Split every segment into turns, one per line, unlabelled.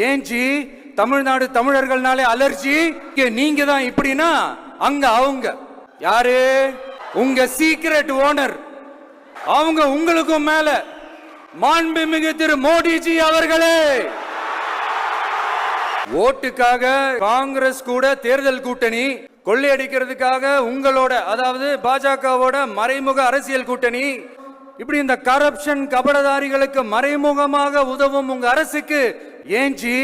ஏஞ்சி தமிழ்நாடு தமிழர்கள்னாலே அலர்ஜி நீங்க தான் இப்படின்னா அங்க அவங்க யாரு உங்க சீக்ரெட் ஓனர் அவங்க உங்களுக்கும் மேல மாண்புமிகு திரு மோடிஜி அவர்களே ஓட்டுக்காக காங்கிரஸ் கூட தேர்தல் கூட்டணி கொள்ளையடிக்கிறதுக்காக உங்களோட அதாவது பாஜகவோட மறைமுக அரசியல் கூட்டணி இப்படி இந்த கரப்ஷன் கபடதாரிகளுக்கு மறைமுகமாக உதவும் உங்க அரசுக்கு ஏஞ்சி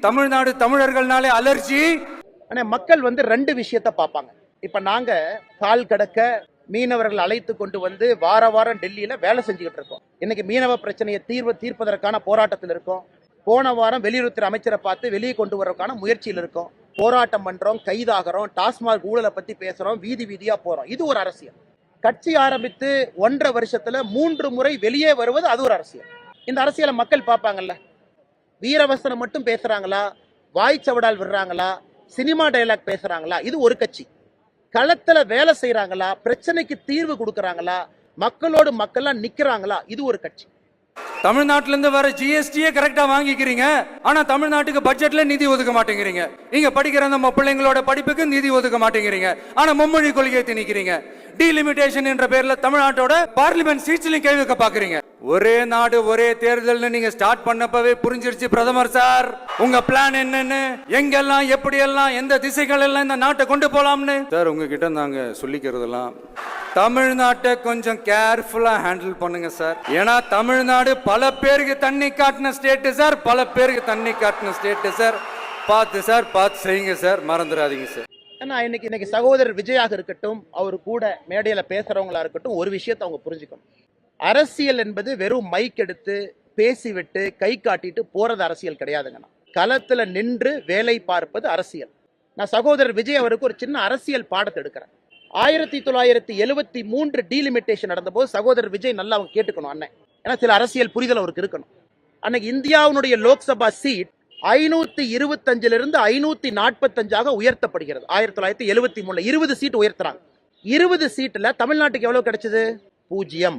தமிழ்நாடு தமிழர்கள்னாலே அலர்ஜி.
மக்கள் ரெண்டு விஷயத்த பார்ப்பாங்க. இப்ப நாங்க கால் கடக்க மீனவர்கள் அழைத்து கொண்டு வந்து வார வாரம் டெல்லியில வேலை செஞ்சுக்கிட்டு இருக்கோம். இன்னைக்கு மீனவ பிரச்சனையை தீர்ப்பதற்கான போராட்டத்தில் இருக்கோம். போன வாரம் வெளியுறவுத்துறை அமைச்சரை பார்த்து வெளியே கொண்டு வரதுக்கான முயற்சியில் இருக்கோம். போராட்டம் பண்றோம், கைதாகிறோம், டாஸ்மாக் ஊழலை பத்தி பேசுறோம், வீதி வீதியா போறோம். இது ஒரு அரசியல். கட்சி ஆரம்பித்து 1.5 வருஷத்துல 3 முறை வெளியே வருவது அது ஒரு அரசியல். இந்த அரசியலை மக்கள் பார்ப்பாங்கல்ல. வீரவசனம் மட்டும் பேசுறாங்களா, வாய்ச்சவடால் விடுறாங்களா, சினிமா டயலாக் பேசுறாங்களா, இது ஒரு கட்சி. களத்துல வேலை செய்யறாங்களா, பிரச்சனைக்கு தீர்வு கொடுக்கறாங்களா, மக்களோடு மக்களா நிக்கிறாங்களா, இது ஒரு கட்சி.
தமிழ்நாட்டில இருந்து வர ஜிஎஸ்டியே கரெக்டா வாங்கிக்கிறீங்க, ஆனா தமிழ்நாட்டுக்கு பட்ஜெட்ல நிதி ஒதுக்க மாட்டேங்கிறீங்க. இங்க படிக்கிற நம்ம பிள்ளைங்களோட படிப்புக்கு நிதி ஒதுக்க மாட்டேங்கிறீங்க, ஆனா மும்மொழி கொள்கையை திணிக்கிறீங்க. டீலிமிட்டேஷன் என்ற பேர்ல தமிழ்நாட்டோட பார்லிமெண்ட் சீட்ஸ்லயும் கை வைக்க பாக்குறீங்க. ஒரே நாடு ஒரே தேர்தல் நீங்க ஸ்டார்ட் பண்ணப்பவே புரிஞ்சிருச்சு பிரதமர் சார் உங்க பிளான் என்னன்னு, எங்கெல்லாம் எப்படி எல்லாம் எந்த திசைகள் எல்லாம் இந்த நாட்டை கொண்டு போலாம்னு. சார் உங்ககிட்ட நாங்க சொல்லிக்கிறதெல்லாம் தமிழ்நாட்டை கொஞ்சம் கேர்ஃபுல்லா ஹேண்டில் பண்ணுங்க சார். ஏன்னா தமிழ்நாடு பல பேருக்கு தண்ணி காட்டின ஸ்டேட் சார், பல பேருக்கு தண்ணி காட்டின ஸ்டேட் சார். பார்த்து செய்யுங்க சார், மறந்துடாதீங்க சார்.
ஏன்னா இன்னைக்கு சகோதரர் விஜயாக இருக்கட்டும், அவரு கூட மேடையில பேசுறவங்களா இருக்கட்டும், ஒரு விஷயத்தை அவங்க புரிஞ்சுக்கணும். அரசியல் என்பது வெறும் மைக் எடுத்து பேசிவிட்டு கை காட்டிட்டு போறது அரசியல் கிடையாதுங்கண்ணா. களத்துல நின்று வேலை பார்ப்பது அரசியல். நான் சகோதரர் விஜய் அவருக்கு ஒரு சின்ன அரசியல் பாடத்தை எடுக்கிறேன். 1973 டீலிமிட்டேஷன் நடந்த போது சகோதரர் விஜய் நல்லா அவங்க கேட்டுக்கணும் அண்ணன். ஏன்னா சில அரசியல் புரிதல் அவருக்கு இருக்கணும். அன்னைக்கு இந்தியாவுடைய லோக்சபா சீட் 525 இருந்து 545 உயர்த்தப்படுகிறது. 1973 20 சீட் உயர்த்துறாங்க. 20 சீட்ல தமிழ்நாட்டுக்கு எவ்வளவு கிடைச்சது? 0.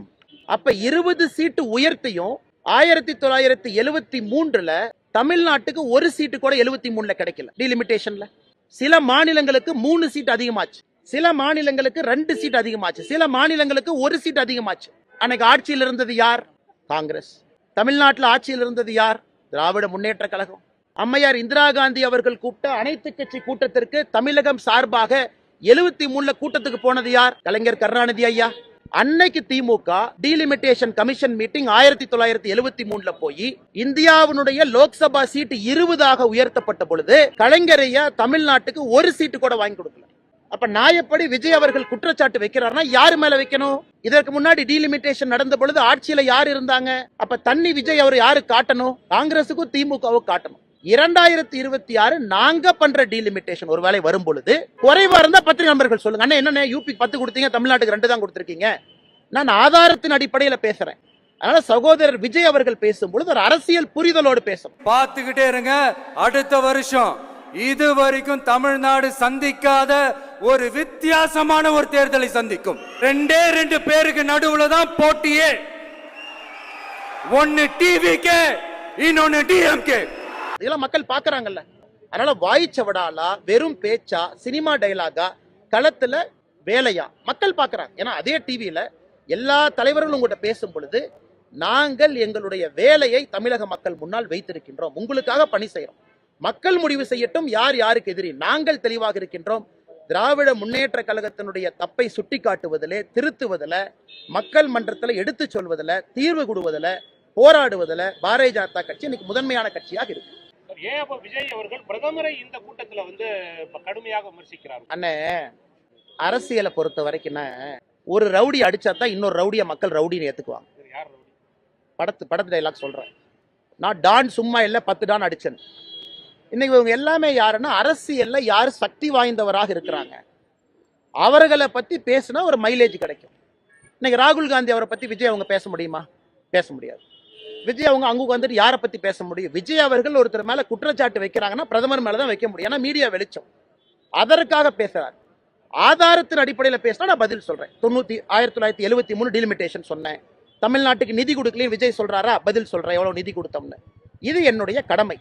அப்ப 20 சீட்டு உயர்த்தியும் 1973 தமிழ்நாட்டுக்கு ஒரு சீட்டு கூட 73 கிடைக்கல டீலிமிட்டேஷன்ல. சில மாநிலங்களுக்கு 3 சீட் அதிகமாச்சு, சில மாநிலங்களுக்கு 2 சீட் அதிகமாச்சு, சில மாநிலங்களுக்கு 1 சீட் அதிகமாச்சு. அன்னைக்கு ஆட்சியில் இருந்தது யார்? காங்கிரஸ். தமிழ்நாட்டில் ஆட்சியில் இருந்தது யார்? திராவிட முன்னேற்ற கழகம். அம்மையார் இந்திரா காந்தி அவர்கள் கூப்பிட்ட அனைத்து கட்சி கூட்டத்திற்கு தமிழகம் சார்பாக 73 கூட்டத்துக்கு போனது யார்? கலைஞர் கருணாநிதி ஐயா. அன்னைக்கு திமுக டீலிமிட்டேஷன் கமிஷன் மீட்டிங் 1973 போய் இந்தியாவுடைய லோக்சபா சீட் 20 உயர்த்தப்பட்ட பொழுது கலைஞர் ஐயா தமிழ்நாட்டுக்கு ஒரு சீட்டு கூட வாங்கி கொடுக்கல. அப்ப நான் எப்படி விஜய் அவர்கள் குற்றச்சாட்டு வைக்கிறார்னா யாரு மேல வைக்கணும்? இதற்கு முன்னாடி டீலிமிட்டேஷன் நடந்த பொழுது ஆட்சியில யார் இருந்தாங்க? அப்ப தண்ணி விஜய் அவர் யாரு காட்டணும்? காங்கிரசுக்கும் திமுகவும் காட்டணும். 2026 நாங்க பண்ற டீலிமிட்டேஷன் ஒருவேளை வரும் பொழுது குறைவா இருந்தா பத்திரிகை நண்பர்கள் சொல்லுங்க, அண்ணா என்ன யூபி 10 கொடுத்தீங்க, தமிழ்நாட்டுக்கு 2 தான் கொடுத்திருக்கீங்க. நான் ஆதாரத்தின் அடிப்படையில் பேசுறேன். அதனால சகோதரர் விஜய் அவர்கள் பேசும் பொழுது ஒரு அரசியல் புரிதலோடு பேசணும்.
பார்த்துக்கிட்டே இருங்க, அடுத்த வருஷம் இது வரைக்கும் தமிழ்நாடு சந்திக்காத ஒரு வித்தியாசமான ஒரு தேர்தலை சந்திக்கும். 2 பேருக்கு நடுவுல தான் போட்டியே. ஒன்னு டிவிகே, இன்னொன்னு டிஎம்கே.
இதெல்லாம் மக்கள் பாக்குறாங்கல்ல. அதனால வாய்ச்சவடாலா, வெறும் பேச்சா, சினிமா டயலாகா, களத்துல வேலையா மக்கள் பாக்குறாங்க. ஏன்னா அதே டிவியில எல்லா தலைவர்களும் உங்கள்கிட்ட பேசும் பொழுது நாங்கள் எங்களுடைய வேலையை தமிழக மக்கள் முன்னால் வைத்திருக்கின்றோம், உங்களுக்காக பணி செய்யறோம், மக்கள் முடிவு செய்யட்டும் யார் யாருக்கு எதிரி. நாங்கள் தெளிவாக இருக்கின்றோம். திராவிட முன்னேற்ற கழகத்தினுடைய தப்பை சுட்டி காட்டுவதிலே, திருத்துவதில், மக்கள் மன்றத்தில் எடுத்து சொல்வதில், தீர்வு கொடுவதில், போராடுவதில் பாரதிய ஜனதா கட்சி இன்னைக்கு முதன்மையான கட்சியாக இருக்கு.
ஏன் அப்ப விஜய் அவர்கள் பிரதமரை இந்த கூட்டத்துல கடுமையாக விமர்சிக்கிறார்?
அண்ணே, அரசியலை பொறுத்த வரைக்கும் ஒரு ரவுடி அடிச்சா தான் இன்னொரு ரவுடிய மக்கள் ரவுடின்னு ஏத்துக்குவாங்க. படத்து டைலாக் சொல்றேன். நான் டான் சும்மா இல்ல 10 டான் அடிச்சேன். இன்னைக்கு இவங்க எல்லாமே யாருன்னா அரசியல்ல யாரு சக்தி வாய்ந்தவராக இருக்கிறாங்க அவர்களை பத்தி பேசினா ஒரு மைலேஜ் கிடைக்கும். இன்னைக்கு ராகுல் காந்தி அவரை பத்தி விஜய் அவங்க பேச முடியுமா? பேச முடியாது. விஜய் அவங்க அங்க வந்துட்டு யாரை பத்தி பேச முடியும்? விஜய் அவர்கள் ஒருத்தர் மேல குற்றச்சாட்டு வைக்கிறாங்கன்னா பிரதமர் மேலதான் வைக்க முடியும். ஏன்னா மீடியா வெளிச்சம், அதற்காக பேசுறாரு. ஆதாரத்தின் அடிப்படையில் பேசினா நான் பதில் சொல்றேன். 1973 டீலிமிட்டேஷன் சொன்னேன். தமிழ்நாட்டுக்கு நிதி கொடுக்கலன்னு விஜய் சொல்றாரா? பதில் சொல்றேன் எவ்வளவு நிதி கொடுத்தோம்னு. இது என்னுடைய கடமை.